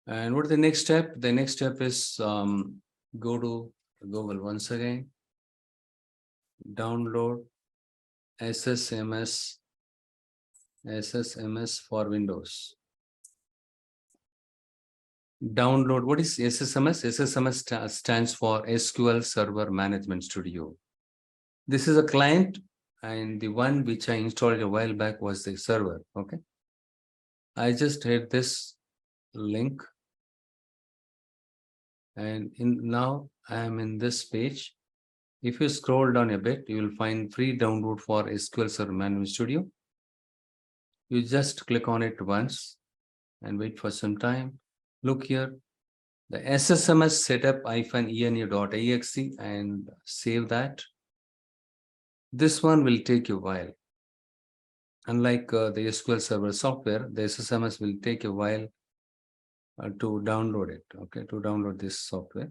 And what is the next step? The next step is go to Google once again, download SSMS for Windows. Download. What is SSMS? SSMS stands for SQL Server Management Studio. This is a client, and the one which I installed a while back was the server. Okay. I just hit this link, and now I am in this page. If you scroll down a bit, you will find free download for SQL Server Management Studio. You just click on it once and wait for some time. Look here, the SSMS setup-enu.exe, and save that. This one will take a while. Unlike the SQL Server software, the SSMS will take a while to download it. Okay, to download this software.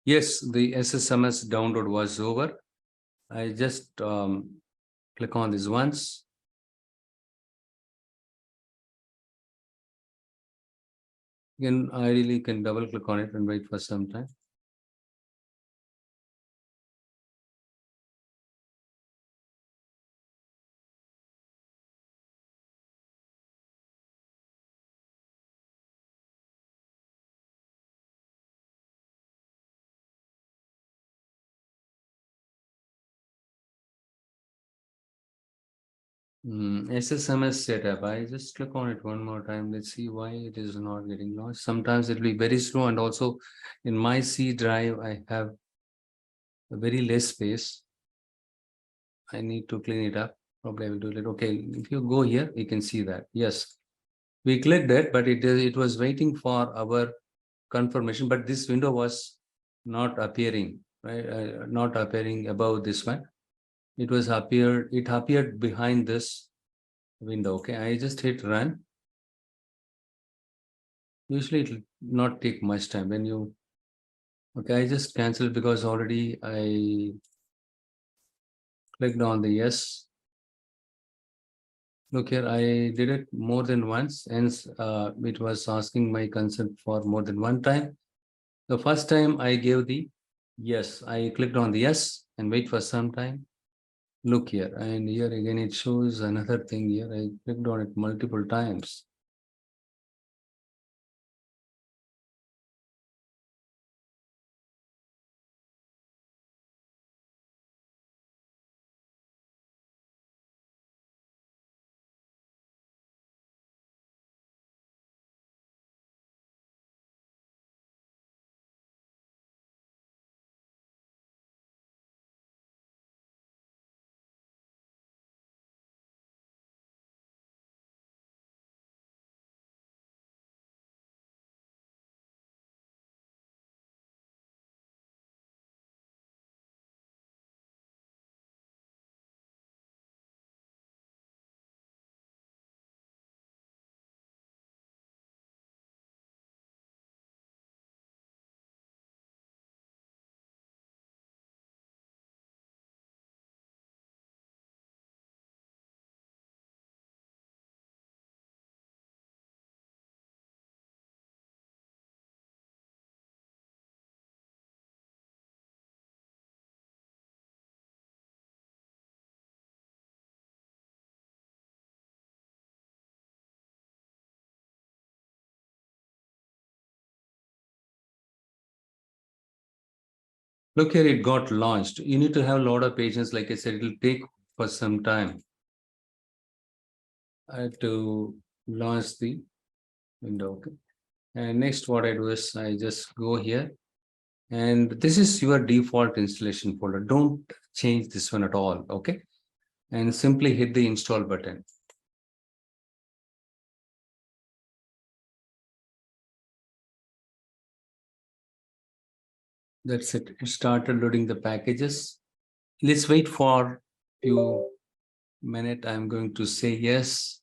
Yes, the SSMS download was over. I just click on this once. You can ideally double click on it and wait for some time. SSMS setup. I just click on it one more time. Let's see why it is not getting launched. Sometimes it will be very slow, and also in my C drive, I have a very less space. I need to clean it up. Probably I will do it. Okay, if you go here, you can see that. Yes, we clicked it, but it was waiting for our confirmation. But this window was not appearing, right? Not appearing above this one. It appeared behind this window. Okay, I just hit run. Usually it will not take much time when you. Okay, I just canceled because already I clicked on the yes. Look here, I did it more than once, and it was asking my consent for more than one time. The first time I gave the yes, I clicked on the yes and wait for some time. Look here, and here again it shows another thing here. I clicked on it multiple times. Look here, it got launched. You need to have a lot of patience. Like I said, it will take for some time to launch the window. Okay. And next, what I do is I just go here, and this is your default installation folder. Don't change this one at all. Okay. And simply hit the install button. That's it. It started loading the packages. Let's wait for few minutes. I'm going to say yes.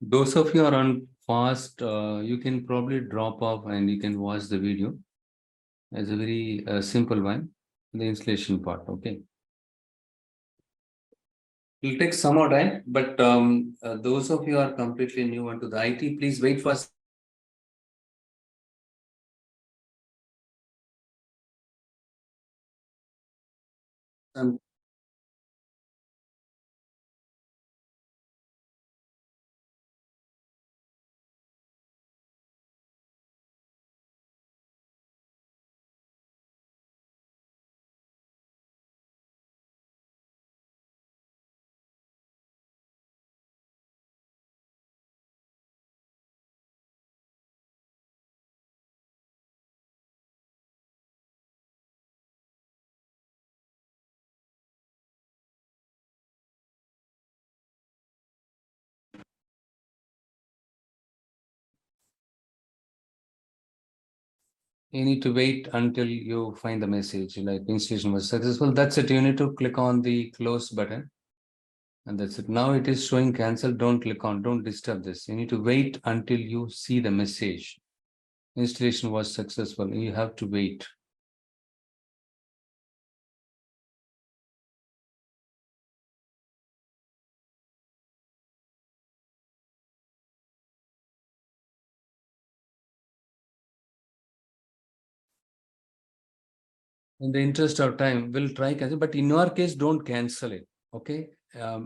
Those of you are on fast, you can probably drop off and you can watch the video. It's a very simple one, the installation part. Okay. It'll take some more time, but those of you are completely new into the IT, please wait for some. You need to wait until you find the message like installation was successful. That's it. You need to click on the close button. And that's it. Now it is showing cancel. Don't click on, don't disturb this. You need to wait until you see the message. Installation was successful. You have to wait. In the interest of time, we'll try cancel, but in your case, don't cancel it. Okay.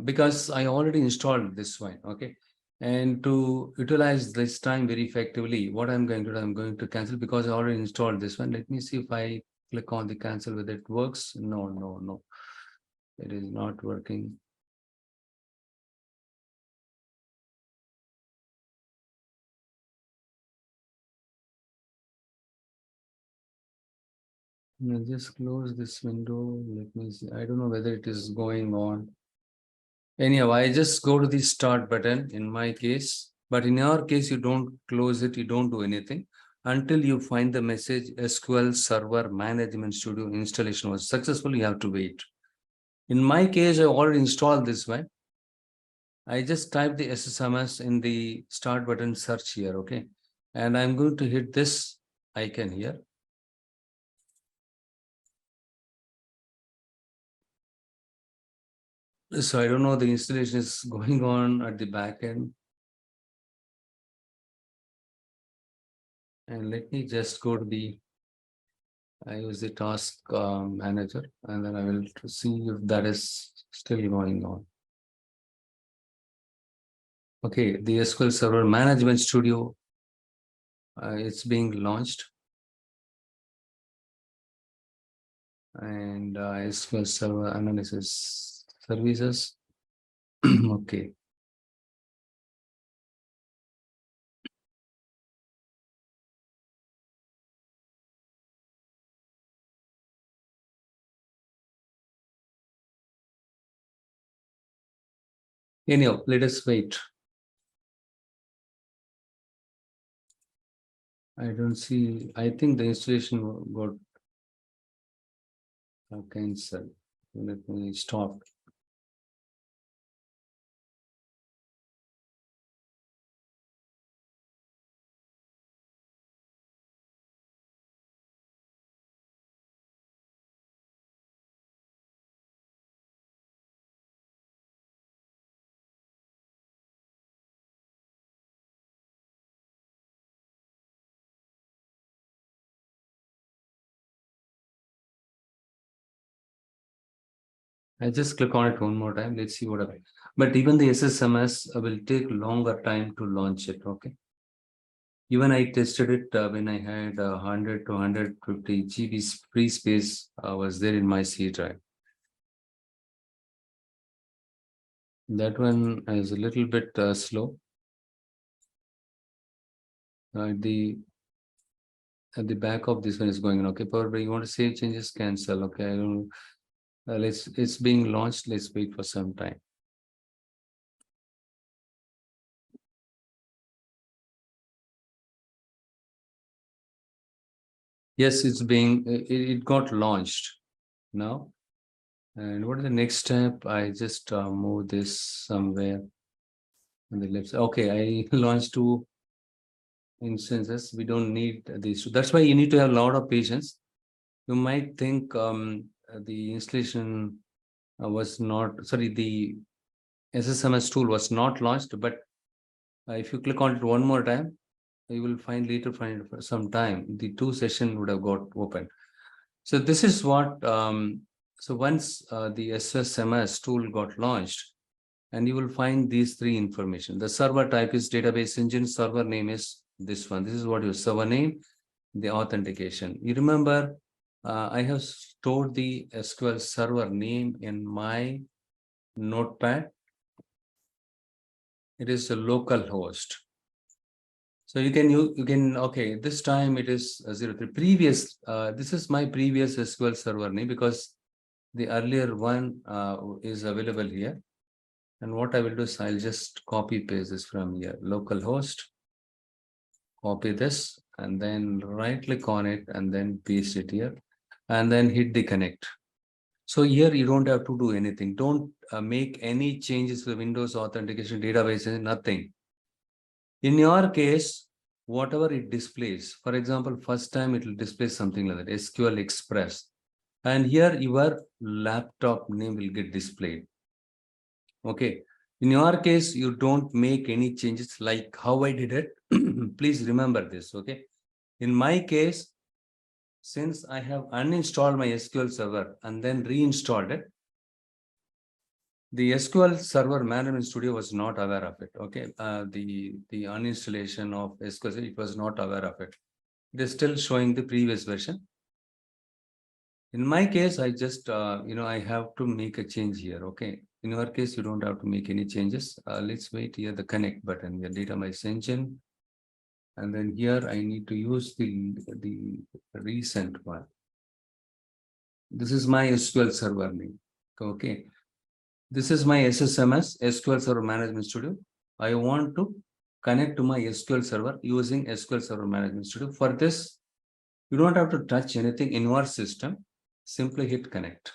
Because I already installed this one. Okay. And to utilize this time very effectively, what I'm going to do, I'm going to cancel because I already installed this one. Let me see if I click on the cancel whether it works. No, no, no. It is not working. I'll just close this window. Let me see. I don't know whether it is going on. Anyhow, I just go to the start button in my case, but in your case, you don't close it, you don't do anything until you find the message SQL Server Management Studio installation was successful. You have to wait. In my case, I already installed this one. I just type the SSMS in the start button search here, okay? And I'm going to hit this icon here. So I don't know, the installation is going on at the back end. And let me just go to the, I use the task manager, and then I will see if that is still going on. Okay, the SQL Server Management Studio, it's being launched. And SQL Server Analysis Services. Okay. Anyhow, let us wait. I don't see, I think the installation got cancelled. Let me stop. I just click on it one more time. Let's see what happens. But even the SSMS will take longer time to launch it. Okay. Even I tested it when I had 100 to 150 GB free space was there in my C drive. That one is a little bit slow. At the back of this one is going on. Okay, probably you want to save changes, cancel. Okay, I don't. It's being launched. Let's wait for some time. Yes, it's being. It got launched now. And what is the next step? I just move this somewhere. on the left side. Okay, I launched two instances. We don't need these two. That's why you need to have a lot of patience. You might think the installation was not, sorry, the SSMS tool was not launched, but if you click on it one more time, you will find for some time, the two session would have got open. So this is what, so once the SSMS tool got launched, and you will find these three information. The server type is database engine, server name is this one. This is what your server name, the authentication. You remember, I have stored the SQL server name in my notepad. It is a local host. So you can, okay, this time it is 03. Previous, this is my previous SQL server name because the earlier one is available here. And what I will do is I'll just copy paste this from here, localhost, copy this, and then right click on it and then paste it here, and then hit the connect. So here you don't have to do anything. Don't make any changes to the Windows authentication database, nothing. In your case, whatever it displays, for example, first time it will display something like that, SQL Express. And here your laptop name will get displayed. Okay. In your case, you don't make any changes like how I did it. Please remember this. Okay. In my case, since I have uninstalled my SQL Server and then reinstalled it, the SQL Server Management Studio was not aware of it. Okay, the uninstallation of SQL, it was not aware of it. It is still showing the previous version. In my case, I just I have to make a change here. Okay, in your case, you don't have to make any changes. Let's wait here. The connect button, the database engine, and then here I need to use the recent one. This is my SQL Server name. Okay. This is my SSMS, SQL Server Management Studio. I want to connect to my SQL Server using SQL Server Management Studio. For this, you don't have to touch anything in your system. Simply hit connect.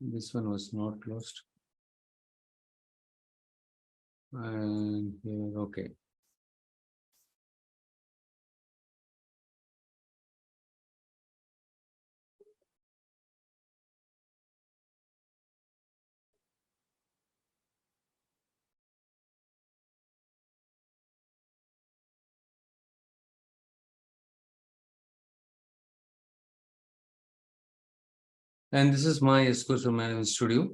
This one was not closed. And here, okay. And this is my SQL Server Management Studio.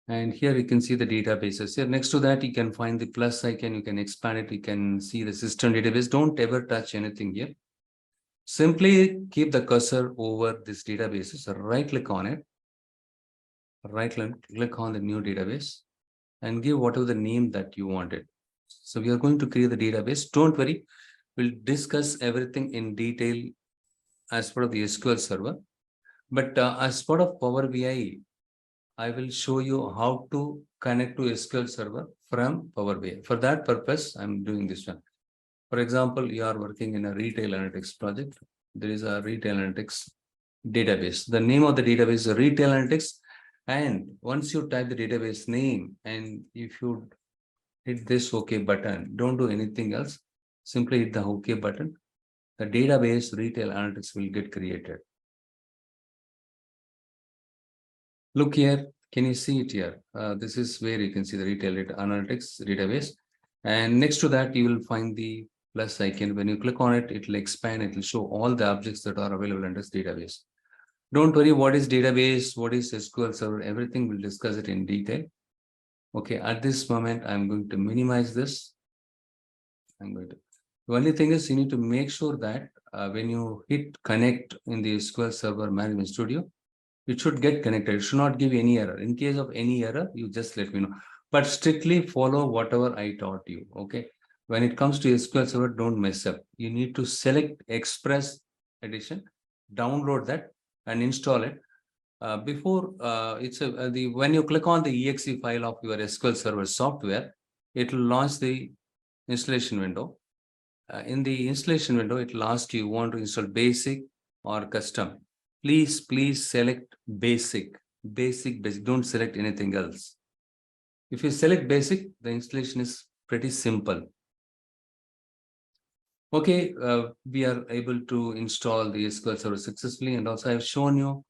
And here you can see the databases. Here next to that, you can find the plus icon. You can expand it. You can see the system database. Don't ever touch anything here. Simply keep the cursor over this databases. Right click on it. Right click on the new database and give whatever the name that you wanted. So we are going to create the database. Don't worry. We'll discuss everything in detail as part of the SQL Server. But as part of Power BI, I will show you how to connect to SQL Server from Power BI. For that purpose, I'm doing this one. For example, you are working in a retail analytics project. There is a retail analytics database. The name of the database is retail analytics. And once you type the database name, and if you hit this OK button, don't do anything else. Simply hit the OK button. The database retail analytics will get created. Look here. Can you see it here? This is where you can see the retail analytics database. And next to that, you will find the plus icon. When you click on it, it will expand. It will show all the objects that are available in this database. Don't worry, what is database, what is SQL Server, everything we'll discuss it in detail. Okay, at this moment, I'm going to minimize this. The only thing is you need to make sure that when you hit connect in the SQL Server Management Studio, it should get connected. It should not give any error. In case of any error, you just let me know. But strictly follow whatever I taught you. Okay. When it comes to SQL Server, don't mess up. You need to select Express Edition, download that, and install it. Before when you click on the exe file of your SQL Server software, it will launch the installation window. in the installation window, it will ask you want to install basic or custom. Please select basic. Basic. Don't select anything else. If you select basic, the installation is pretty simple. Okay, we are able to install the SQL Server successfully, and also I've shown you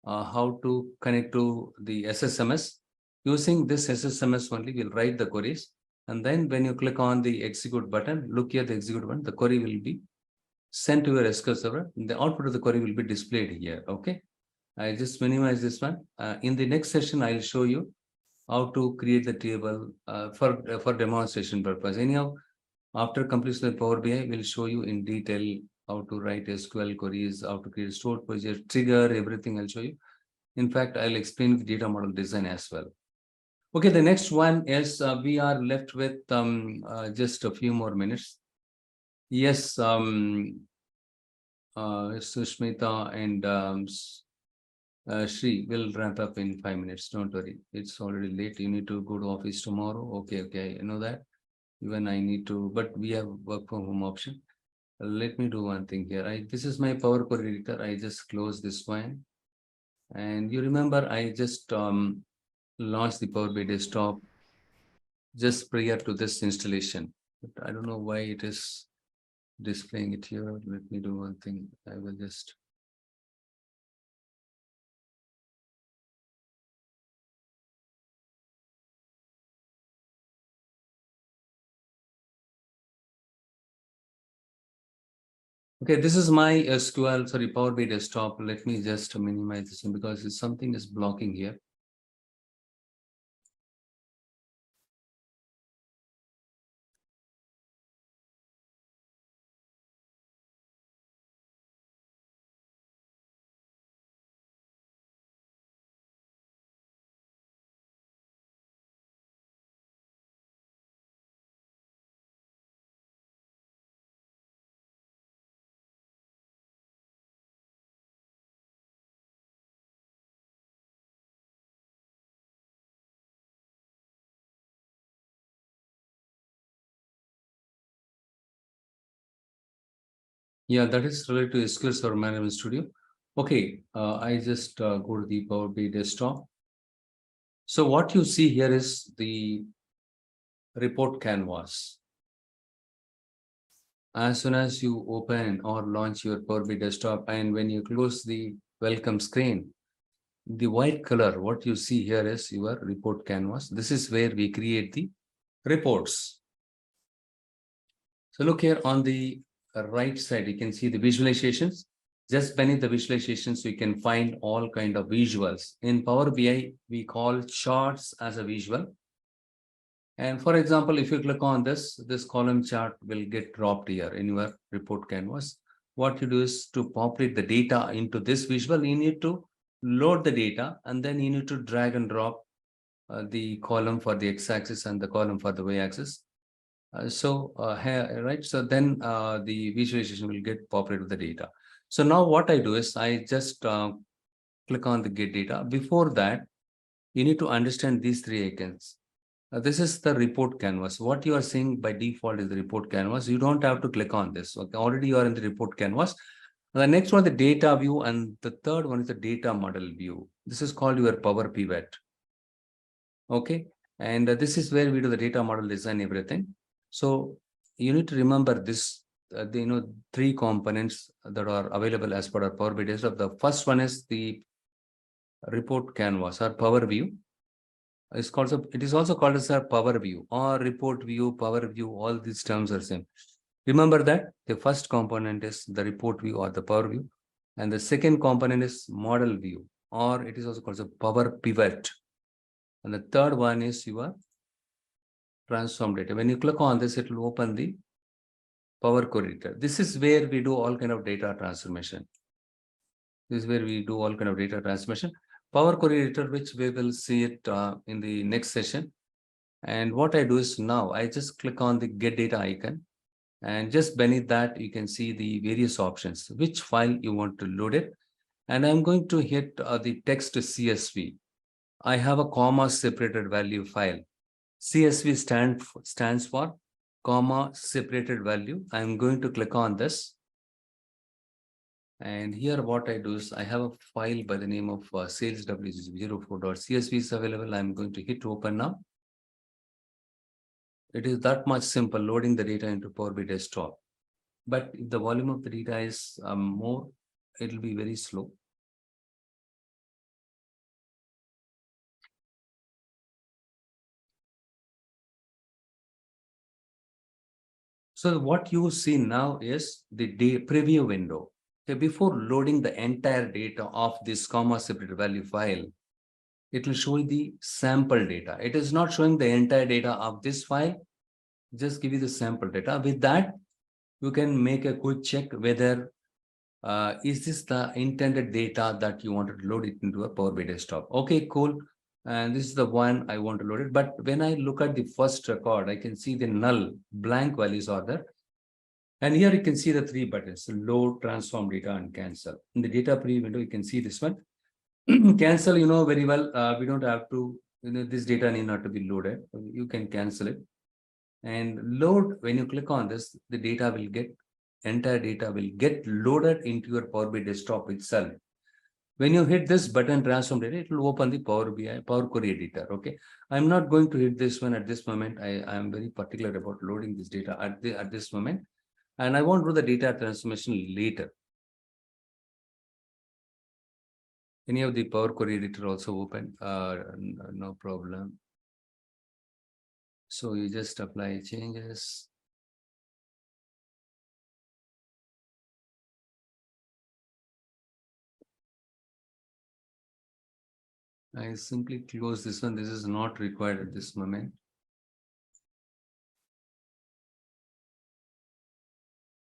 how to connect to the SSMS. Using this SSMS only, we'll write the queries, and then when you click on the execute button, look here the execute button, the query will be sent to your SQL Server. The output of the query will be displayed here. Okay, I just minimize this one. In the next session, I'll show you how to create the table for demonstration purpose. Anyhow, after completion of Power BI, we'll show you in detail how to write SQL queries, how to create stored procedure, trigger, everything I'll show you. In fact, I'll explain the data model design as well. Okay, the next one is we are left with just a few more minutes. Yes, Sushmita and Shri will wrap up in 5 minutes. Don't worry. It's already late. You need to go to office tomorrow. Okay. I know that. Even I need to, but we have work from home option. Let me do one thing here. This is my Power Query editor. I just close this one. And you remember I just launched the Power BI desktop just prior to this installation. But I don't know why it is displaying it here. Let me do one thing. I will just okay, this is my Power BI desktop. Let me just minimize this one because something is blocking here. Yeah, that is related to SQL Server Management Studio. Okay, I just go to the Power BI desktop. So what you see here is the report canvas. As soon as you open or launch your Power BI desktop, and when you close the welcome screen, the white color, what you see here is your report canvas. This is where we create the reports. So look here on the right side, you can see the visualizations. Just beneath the visualizations, you can find all kind of visuals. In Power BI, we call charts as a visual. And for example, if you click on this column chart will get dropped here in your report canvas. What you do is to populate the data into this visual, you need to load the data and then you need to drag and drop the column for the x-axis and the column for the y-axis. Right, so then the visualization will get populated with the data. So now what I do is I just click on the get data. Before that, you need to understand these three icons. This is the report canvas. What you are seeing by default is the report canvas. You don't have to click on this. Okay, already you are in the report canvas. The next one, the data view, and the third one is the data model view. This is called your Power Pivot. Okay, and this is where we do the data model design, everything. So you need to remember this, three components that are available as part of Power BI desktop. The first one is the report canvas or Power View. It is also called as a Power View or report view, Power View. All these terms are same. Remember that the first component is the report view or the Power View, and the second component is model view, or it is also called as a Power Pivot. And the third one is your transform data. When you click on this, it will open the Power Query editor. This is where we do all kind of data transformation. This is where we do all kind of data transformation. Power Query editor, which we will see it in the next session. And what I do is now I just click on the get data icon, and just beneath that you can see the various options, which file you want to load it. And I'm going to hit the text CSV. I have a comma separated value file. CSV stands for comma separated value. I'm going to click on this. And here what I do is I have a file by the name of salesw04.csv is available. I'm going to hit open now. It is that much simple loading the data into Power BI desktop. But if the volume of the data is more, it will be very slow. So what you see now is the day preview window. Okay, before loading the entire data of this comma separated value file, it will show you the sample data. It is not showing the entire data of this file. Just give you the sample data. With that, you can make a quick check whether is this the intended data that you want to load it into a Power BI desktop. Okay, cool. And this is the one I want to load it. But when I look at the first record, I can see the null blank values are there. And here you can see the three buttons: load, transform data, and cancel. In the data preview window, you can see this one. Cancel, you know very well. We don't have to, this data need not to be loaded. You can cancel it. And load, when you click on this, the data will get, entire data will get loaded into your Power BI desktop itself. When you hit this button, transform data, it will open the Power BI, Power Query editor. Okay. I'm not going to hit this one at this moment. I am very particular about loading this data at this moment. And I won't do the data transformation later. Any of the Power Query editor also open? No problem. So you just apply changes. I simply close this one. This is not required at this moment.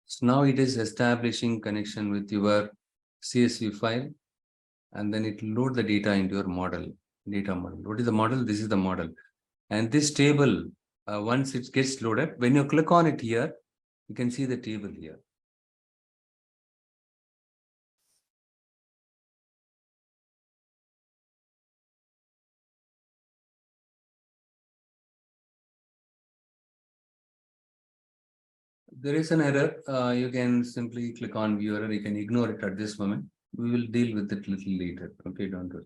So now it is establishing connection with your CSV file, and then it will load the data into your model, data model. What is the model? This is the model. And this table, once it gets loaded, when you click on it here, you can see the table here. There is an error. You can simply click on view error. You can ignore it at this moment. We will deal with it a little later. Okay, don't worry.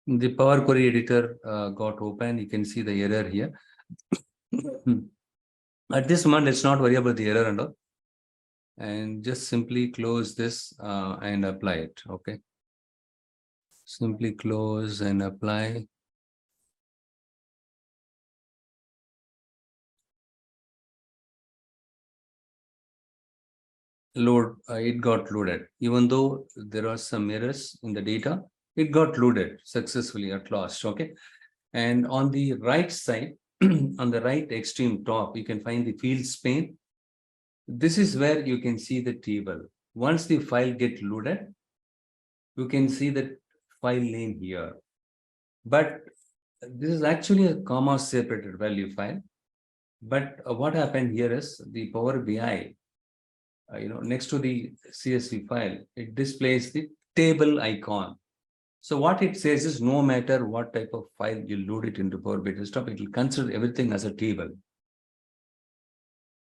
The Power Query editor got open. You can see the error here. At this moment, let's not worry about the error and all. And just simply close this and apply it. Okay. Simply close and apply. Load, it got loaded. Even though there are some errors in the data, it got loaded successfully at last. Okay. And on the right side, on the right extreme top, you can find the fields pane. This is where you can see the table. Once the file gets loaded, you can see the file name here. But this is actually a comma separated value file. But what happened here is the Power BI, next to the CSV file, it displays the table icon. So what it says is no matter what type of file you load it into Power BI desktop, it will consider everything as a table.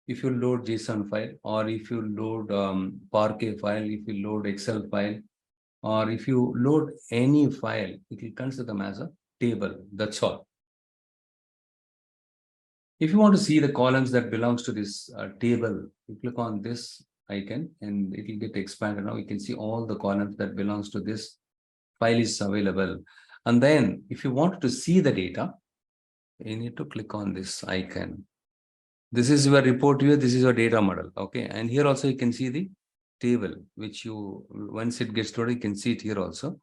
If you load JSON file, or if you load Parquet file, if you load Excel file, or if you load any file, it will consider them as a table. That's all. If you want to see the columns that belongs to this table, you click on this icon and it will get expanded. Now you can see all the columns that belongs to this file is available. And then if you want to see the data, you need to click on this icon. This is your report view. This is your data model. Okay. And here also you can see the table, which you, once it gets loaded, you can see it here also.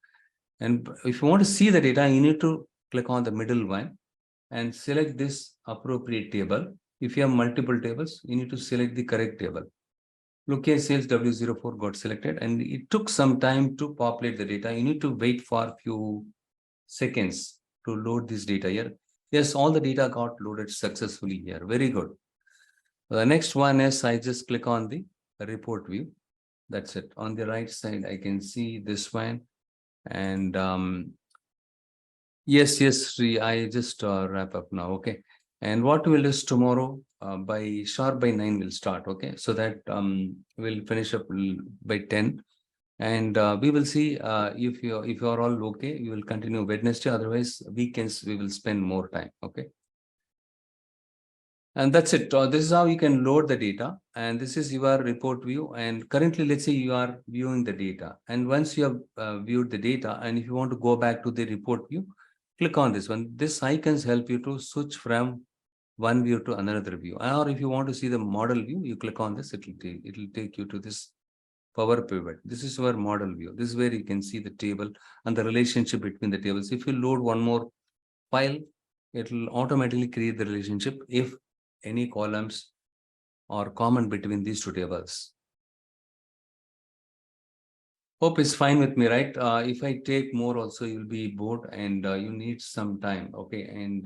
And if you want to see the data, you need to click on the middle one and select this appropriate table. If you have multiple tables, you need to select the correct table. Look here, sales W04 got selected, and it took some time to populate the data. You need to wait for a few seconds to load this data here. Yes, all the data got loaded successfully here. Very good. The next one is I just click on the report view. That's it. On the right side, I can see this one. And yes, Sri, I just wrap up now. Okay. And what we'll do is tomorrow by sharp by 9 we'll start. Okay. So that we'll finish up by 10. And we will see if you're all okay, we will continue Wednesday. Otherwise, weekends we will spend more time. Okay. And that's it. This is how you can load the data. And this is your report view. And currently, let's say you are viewing the data. And once you have viewed the data, and if you want to go back to the report view, click on this one. This icons help you to switch from one view to another view. Or if you want to see the model view, you click on this. It will take you to this Power Pivot. This is your model view. This is where you can see the table and the relationship between the tables. If you load one more file, it will automatically create the relationship if any columns are common between these two tables. Hope is fine with me, right? If I take more also, you'll be bored and you need some time. Okay. And